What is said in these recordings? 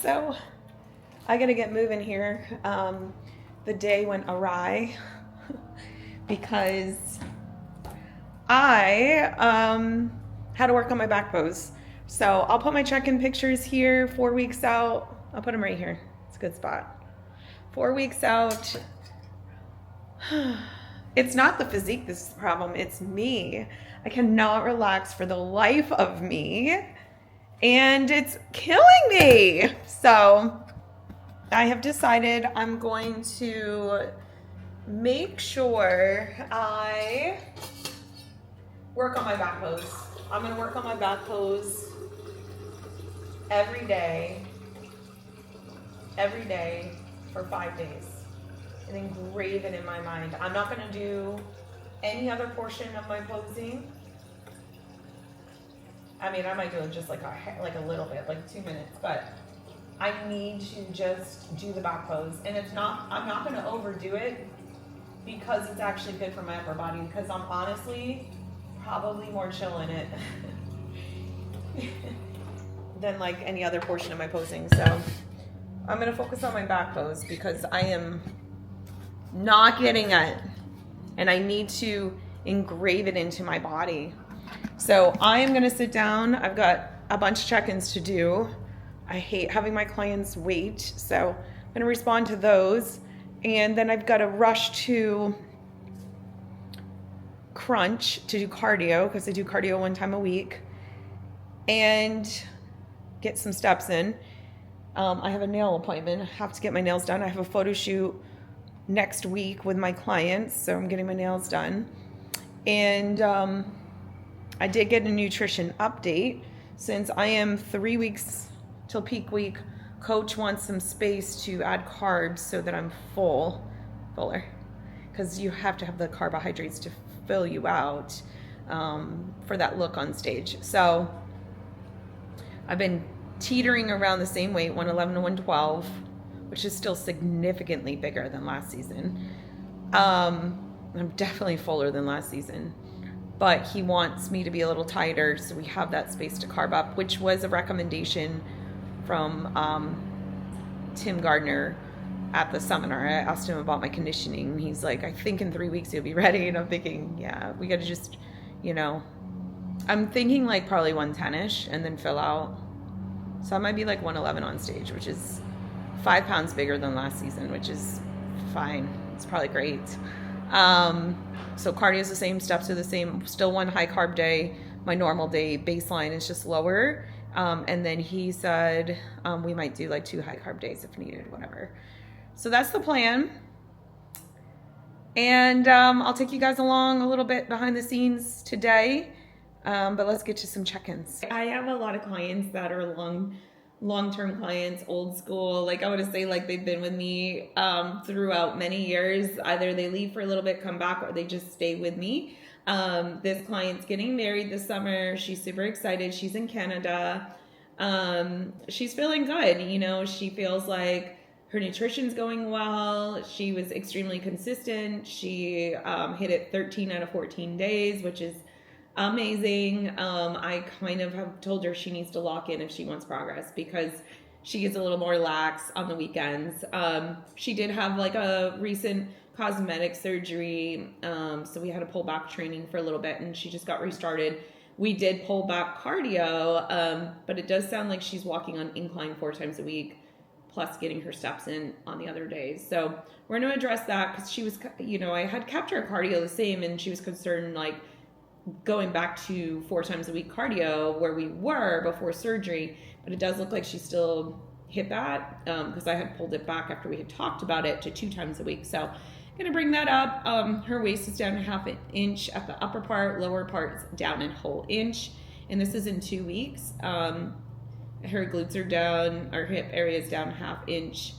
So I gotta get moving here. The day went awry because I had to work on my back pose. So I'll put my check-in pictures here, 4 weeks out. I'll put them right here. It's a good spot. 4 weeks out. It's not the physique this is the problem, it's me. I cannot relax for the life of me, and it's killing me. So I have decided I'm going to make sure I work on my back pose. I'm gonna work on my back pose every day for 5 days. And engrave it in my mind. I'm not going to do any other portion of my posing. I mean, I might do it just like a little bit, like 2 minutes, but I need to just do the back pose. And it's not, I'm not going to overdo it because it's actually good for my upper body, because I'm honestly probably more chill in it than like any other portion of my posing. So I'm going to focus on my back pose because I am not getting it, and I need to engrave it into my body. So I am going to sit down. I've got a bunch of check-ins to do. I hate having my clients wait, so I'm going to respond to those, and then I've got to rush to Crunch to do cardio, because I do cardio 1 time a week, and get some steps in. I have a nail appointment. I have to get my nails done. I have a photo shoot next week with my clients, so I'm getting my nails done. And I did get a nutrition update. Since I am 3 weeks till peak week, coach wants some space to add carbs so that I'm fuller, because you have to have the carbohydrates to fill you out for that look on stage. So I've been teetering around the same weight, 111 to 112, which is still significantly bigger than last season. I'm definitely fuller than last season, but he wants me to be a little tighter so we have that space to carb up, which was a recommendation from Tim Gardner at the seminar. I asked him about my conditioning. He's like, I think in 3 weeks you'll be ready. And I'm thinking, yeah, we got to just, I'm thinking like probably 110-ish and then fill out. So I might be like 111 on stage, which is 5 pounds bigger than last season, which is fine. It's probably great. So cardio is the same, steps are the same, still 1 high carb day. My normal day baseline is just lower. And then he said we might do like 2 high carb days if needed, whatever. So that's the plan. And I'll take you guys along a little bit behind the scenes today. But let's get to some check-ins. I have a lot of clients that are long-term clients, old school. Like I want to say, like they've been with me throughout many years. Either they leave for a little bit, come back, or they just stay with me. This client's getting married this summer. She's super excited. She's in Canada. She's feeling good. She feels like her nutrition's going well. She was extremely consistent. She hit it 13 out of 14 days, which is amazing. I kind of have told her she needs to lock in if she wants progress, because she gets a little more lax on the weekends. She did have like a recent cosmetic surgery, so we had to pull back training for a little bit, and she just got restarted. We did pull back cardio, but it does sound like she's walking on incline 4 times a week, plus getting her steps in on the other days. So we're going to address that, because she was, I had kept her cardio the same, and she was concerned like going back to 4 times a week cardio where we were before surgery, but it does look like she still hit that, because I had pulled it back after we had talked about it to 2 times a week. So I'm going to bring that up. Her waist is down 1/2 inch at the upper part, lower part's down 1/2 inch, and this is in 2 weeks. Her glutes are down, our hip area is down 1/2 inch.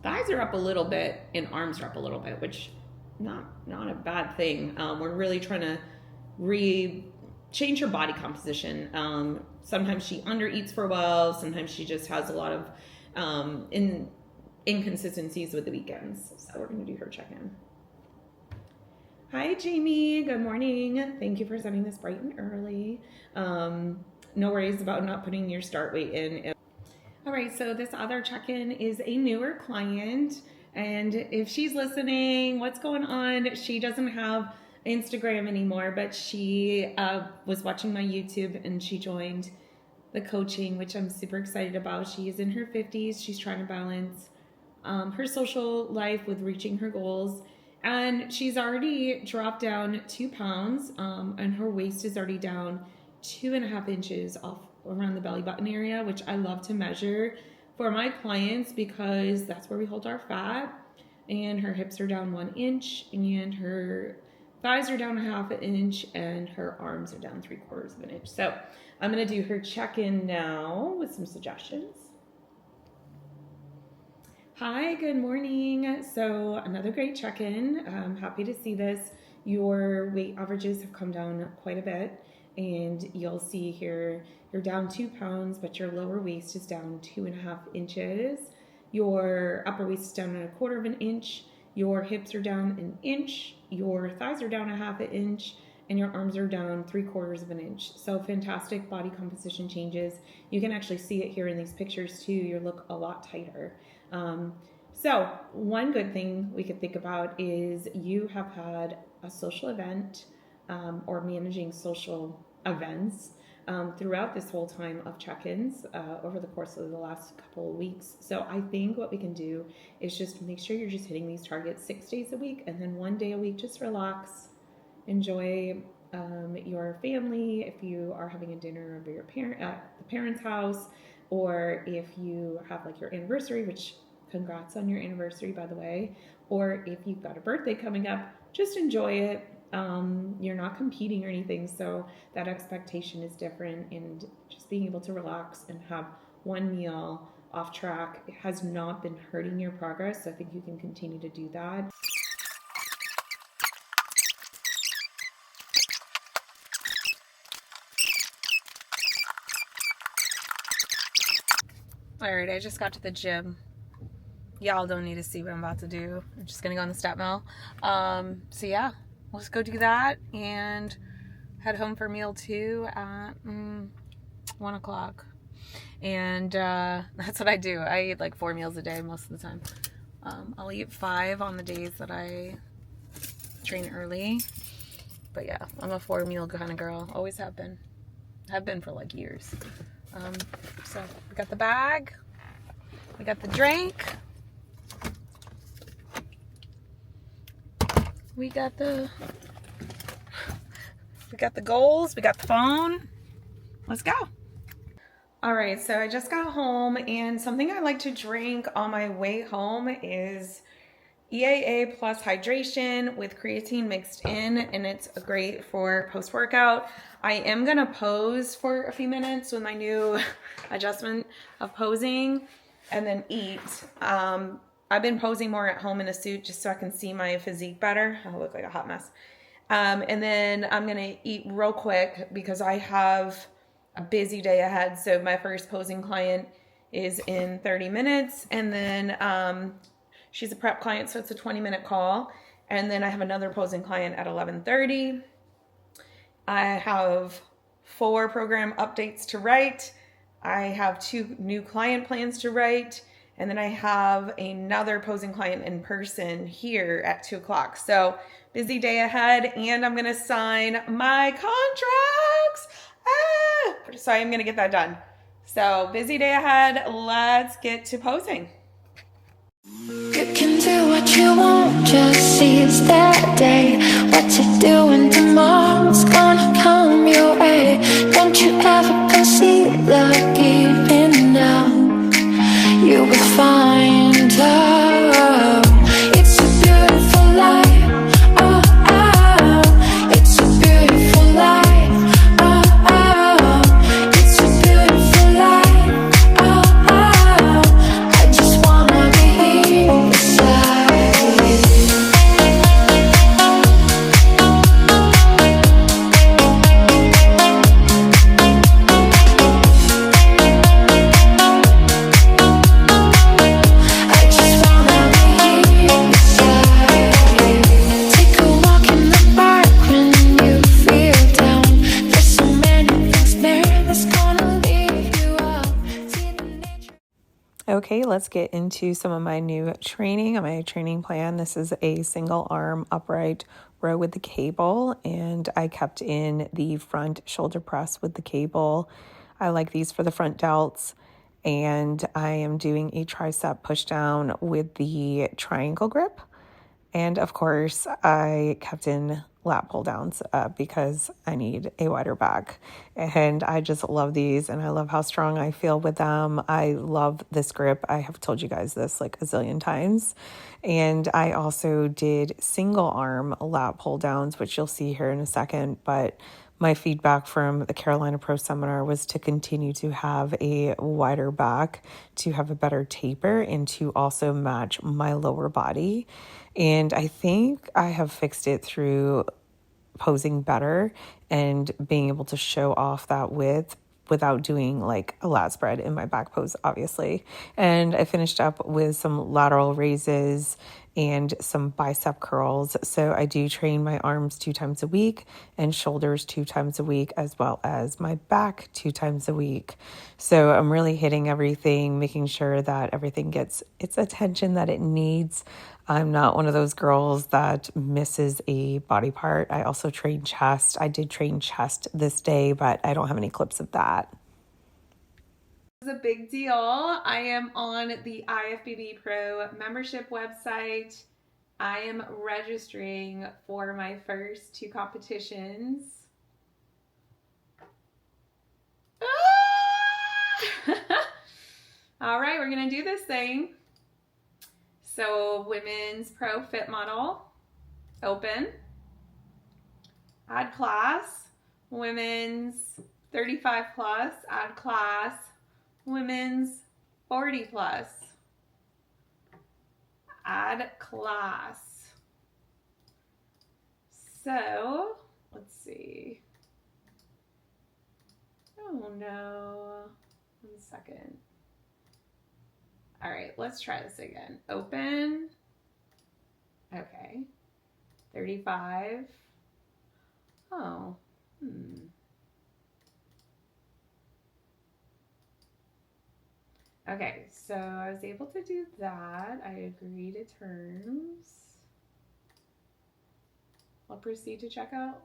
Thighs are up a little bit and arms are up a little bit, which not a bad thing. We're really trying to change her body composition. Sometimes she undereats for a while. Sometimes she just has a lot of inconsistencies with the weekends. So we're going to do her check-in. Hi, Jamie. Good morning. Thank you for sending this bright and early. No worries about not putting your start weight in. All right, so this other check-in is a newer client, and if she's listening, what's going on? She doesn't have Instagram anymore, but she was watching my YouTube and she joined the coaching, which I'm super excited about. She is in her 50s. She's trying to balance her social life with reaching her goals, and she's already dropped down 2 pounds, and her waist is already down 2.5 inches off around the belly button area, which I love to measure for my clients because that's where we hold our fat. And her hips are down 1 inch, and her thighs are down 1/2 inch, and her arms are down 3/4 inch. So I'm going to do her check-in now with some suggestions. Hi, good morning. So another great check-in. I'm happy to see this. Your weight averages have come down quite a bit, and you'll see here you're down 2 pounds, but your lower waist is down 2.5 inches. Your upper waist is down 1/4 inch. Your hips are down 1 inch. Your thighs are down 1/2 inch, and your arms are down 3/4 inch. So fantastic body composition changes. You can actually see it here in these pictures too. You look a lot tighter. So one good thing we could think about is you have had a social event or managing social events throughout this whole time of check-ins over the course of the last couple of weeks. So I think what we can do is just make sure you're just hitting these targets 6 days a week, and then 1 day a week, just relax, enjoy your family. If you are having a dinner over your at the parents' house, or if you have like your anniversary, which congrats on your anniversary, by the way, or if you've got a birthday coming up, just enjoy it. You're not competing or anything, so that expectation is different, and just being able to relax and have one meal off track has not been hurting your progress, so I think you can continue to do that. All right, I just got to the gym. Y'all don't need to see what I'm about to do. I'm just gonna go on the step mill. So yeah, let's go do that and head home for meal 2 at 1 o'clock. And that's what I do. I eat like 4 meals a day most of the time. I'll eat 5 on the days that I train early. But yeah, I'm a 4 meal kind of girl. Always have been. Have been for like years. So we got the bag. We got the drink. We got the goals, we got the phone. Let's go. All right, so I just got home, and something I like to drink on my way home is EAA plus hydration with creatine mixed in, and it's great for post-workout. I am gonna pose for a few minutes with my new adjustment of posing, and then eat. I've been posing more at home in a suit just so I can see my physique better. I look like a hot mess. And then I'm gonna eat real quick because I have a busy day ahead. So my first posing client is in 30 minutes. And then she's a prep client, so it's a 20-minute call. And then I have another posing client at 11:30. I have 4 program updates to write. I have 2 new client plans to write. And then I have another posing client in person here at 2 o'clock. So busy day ahead, and I'm gonna sign my contracts. So I'm gonna get that done. So busy day ahead, let's get to posing. You can do what you want, just seize that day. What you're doing tomorrow's gonna come your way. Don't you ever consider giving up. You will find out. It's a beautiful life. Oh, oh. It's a beautiful life. Oh, oh. It's a beautiful life. Oh, oh. I just wanna be beside you. Okay, let's get into some of my new training on my training plan. This is a single arm upright row with the cable, and I kept in the front shoulder press with the cable. I like these for the front delts, and I am doing a tricep push down with the triangle grip. And of course, I kept in lat pull downs because I need a wider back. And I just love these, and I love how strong I feel with them. I love this grip. I have told you guys this like a zillion times. And I also did single arm lat pull downs, which you'll see here in a second. But my feedback from the Carolina Pro Seminar was to continue to have a wider back, to have a better taper, and to also match my lower body. And I think I have fixed it through posing better and being able to show off that width without doing like a lat spread in my back pose, obviously. And I finished up with some lateral raises and some bicep curls. So I do train my arms 2 times a week and shoulders 2 times a week, as well as my back 2 times a week. So I'm really hitting everything, making sure that everything gets its attention that it needs. I'm not one of those girls that misses a body part. I also train chest. I did train chest this day, but I don't have any clips of that. This is a big deal. I am on the IFBB Pro membership website. I am registering for my first 2 competitions. All right, we're gonna do this thing. So women's pro fit model, open, add class, women's 35 plus, add class, women's 40 plus, add class. So let's see. Oh no, 1 second. All right, let's try this again. Open. Okay. 35. Oh. Okay, so I was able to do that. I agree to terms. I'll proceed to checkout.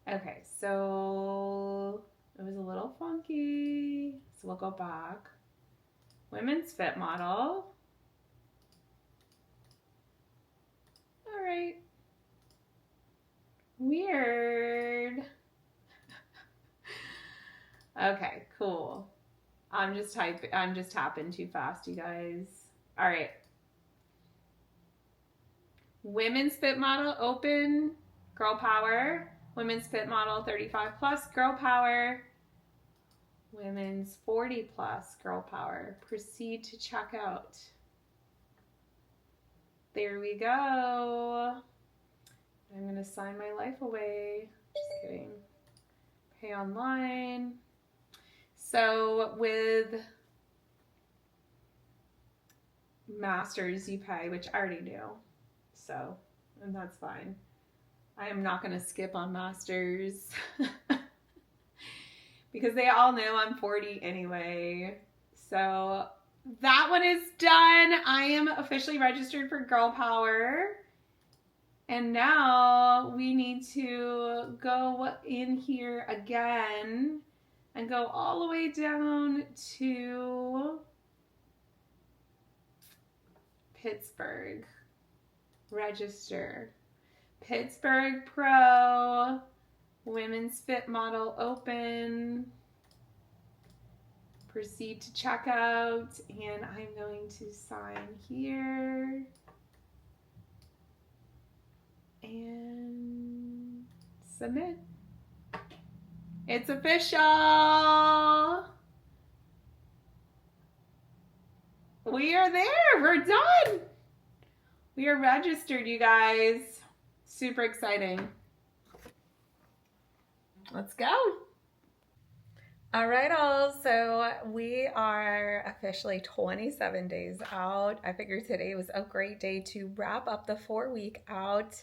Yeah. Okay, so it was a little funky, so we'll go back. Women's fit model. All right. Weird. Okay, cool. I'm just tapping too fast, you guys. All right. Women's fit model, open, girl power. Women's fit model 35 plus, girl power. Women's 40 plus, girl power. Proceed to checkout. There we go. I'm going to sign my life away. Just kidding. Pay online. So with Masters you pay, which I already knew. So, and that's fine. I am not going to skip on Masters because they all know I'm 40 anyway. So that one is done. I am officially registered for Girl Power. And now we need to go in here again and go all the way down to Pittsburgh. Register. Pittsburgh Pro, women's fit model open. Proceed to checkout, and I'm going to sign here. And submit. It's official. We are there. We're done. We are registered, you guys. Super exciting. Let's go. All right, all. So we are officially 27 days out. I figured today was a great day to wrap up the 4-week out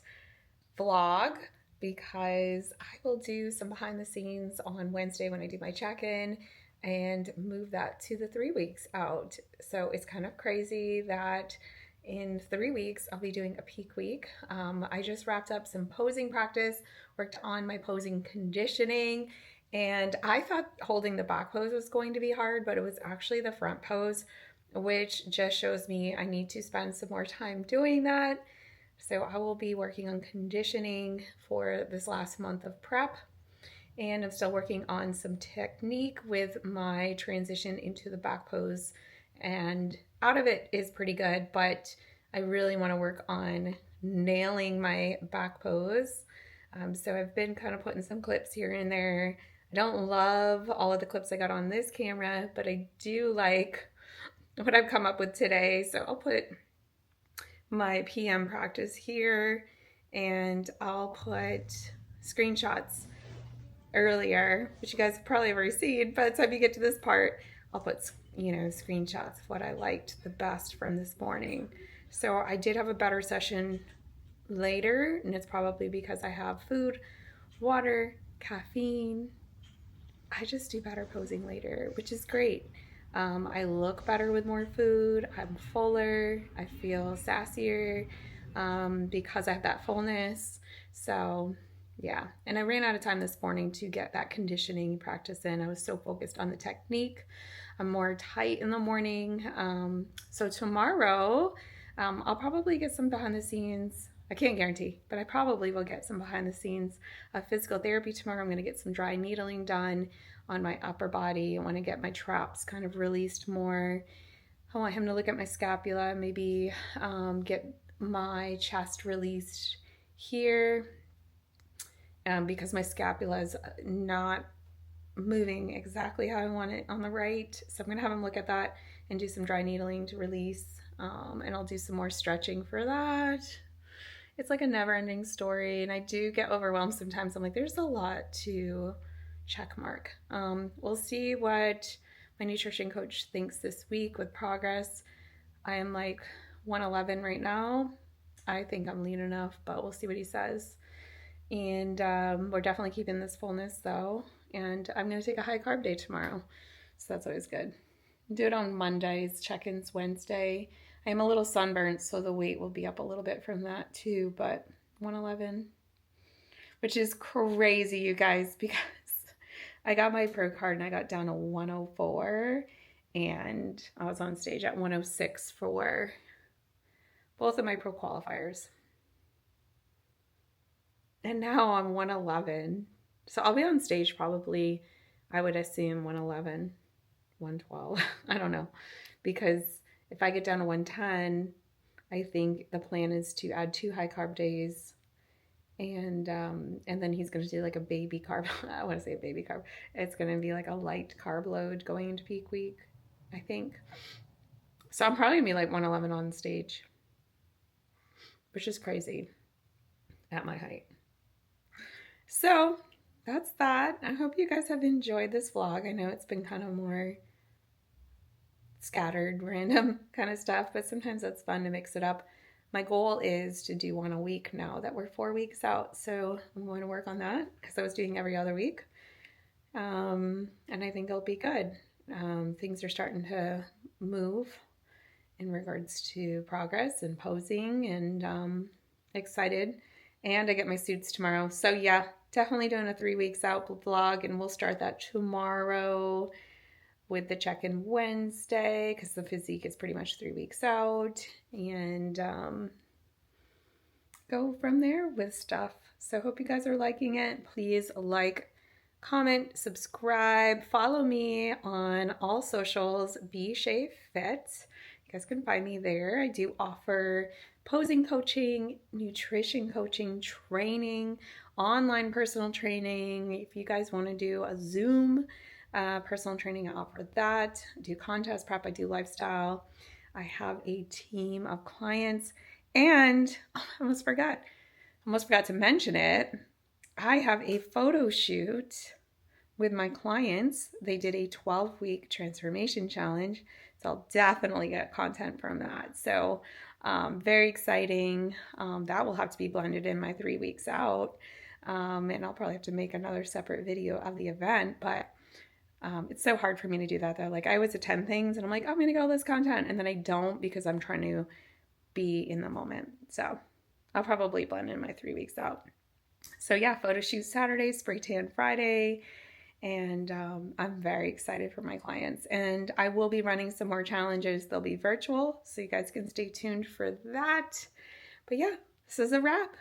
vlog because I will do some behind the scenes on Wednesday when I do my check-in and move that to the 3 weeks out. So it's kind of crazy that in 3 weeks I'll be doing a peak week. I just wrapped up some posing practice, worked on my posing conditioning, and I thought holding the back pose was going to be hard, but it was actually the front pose, which just shows me I need to spend some more time doing that. So I will be working on conditioning for this last month of prep, and I'm still working on some technique with my transition into the back pose, and out of it is pretty good, but I really want to work on nailing my back pose. So I've been kind of putting some clips here and there. I don't love all of the clips I got on this camera, but I do like what I've come up with today. So I'll put my PM practice here, and I'll put screenshots earlier, which you guys have probably already seen. By the time you get to this part, I'll put, screenshots of what I liked the best from this morning. So I did have a better session later, and it's probably because I have food, water, caffeine. I just do better posing later, which is great. I look better with more food. I'm fuller. I feel sassier because I have that fullness. So yeah, and I ran out of time this morning to get that conditioning practice in. I was so focused on the technique. I'm more tight in the morning. So tomorrow, I'll probably get some behind the scenes. I can't guarantee, but I probably will get some behind the scenes of physical therapy tomorrow. I'm going to get some dry needling done on my upper body. I want to get my traps kind of released more. I want him to look at my scapula, maybe get my chest released here because my scapula is not moving exactly how I want it on the right. So I'm going to have him look at that and do some dry needling to release, and I'll do some more stretching for that. It's like a never-ending story, and I do get overwhelmed sometimes. I'm like, there's a lot to check mark. We'll see what my nutrition coach thinks this week with progress. I am like 111 right now. I think I'm lean enough, but we'll see what he says. And we're definitely keeping this fullness though. And I'm going to take a high carb day tomorrow. So that's always good. Do it on Mondays, check-ins Wednesday. I am a little sunburnt, so the weight will be up a little bit from that too, but 111, which is crazy, you guys, because I got my pro card and I got down to 104, and I was on stage at 106 for both of my pro qualifiers. And now I'm 111. So I'll be on stage probably, I would assume 111, 112. I don't know, because if I get down to 110, I think the plan is to add 2 high carb days, and then he's going to do like a baby carb. I want to say a baby carb. It's going to be like a light carb load going into peak week, I think. So I'm probably going to be like 111 on stage, which is crazy at my height. So that's that. I hope you guys have enjoyed this vlog. I know it's been kind of more scattered, random kind of stuff, but sometimes that's fun to mix it up. My goal is to do one a week now that we're 4 weeks out, so I'm going to work on that because I was doing every other week, and I think it'll be good. Things are starting to move in regards to progress and posing, and excited. And I get my suits tomorrow, so yeah, definitely doing a 3 weeks out vlog, and we'll start that tomorrow with the check-in Wednesday, because the physique is pretty much 3 weeks out, and go from there with stuff. So hope you guys are liking it. Please like, comment, subscribe, follow me on all socials, Be Shape Fit. You guys can find me there. I do offer posing coaching, nutrition coaching, training, online personal training. If you guys want to do a Zoom personal training, I offer that. I do contest prep, I do lifestyle. I have a team of clients, and I almost forgot to mention it. I have a photo shoot with my clients. They did a 12-week transformation challenge, so I'll definitely get content from that. So very exciting. That will have to be blended in my 3 weeks out. And I'll probably have to make another separate video of the event, but it's so hard for me to do that though. Like I always attend things and I'm like, oh, I'm gonna get all this content, and then I don't because I'm trying to be in the moment. So I'll probably blend in my 3 weeks out. So yeah, photo shoot Saturday, spray tan Friday, and I'm very excited for my clients. And I will be running some more challenges. They'll be virtual, so you guys can stay tuned for that. But yeah, this is a wrap.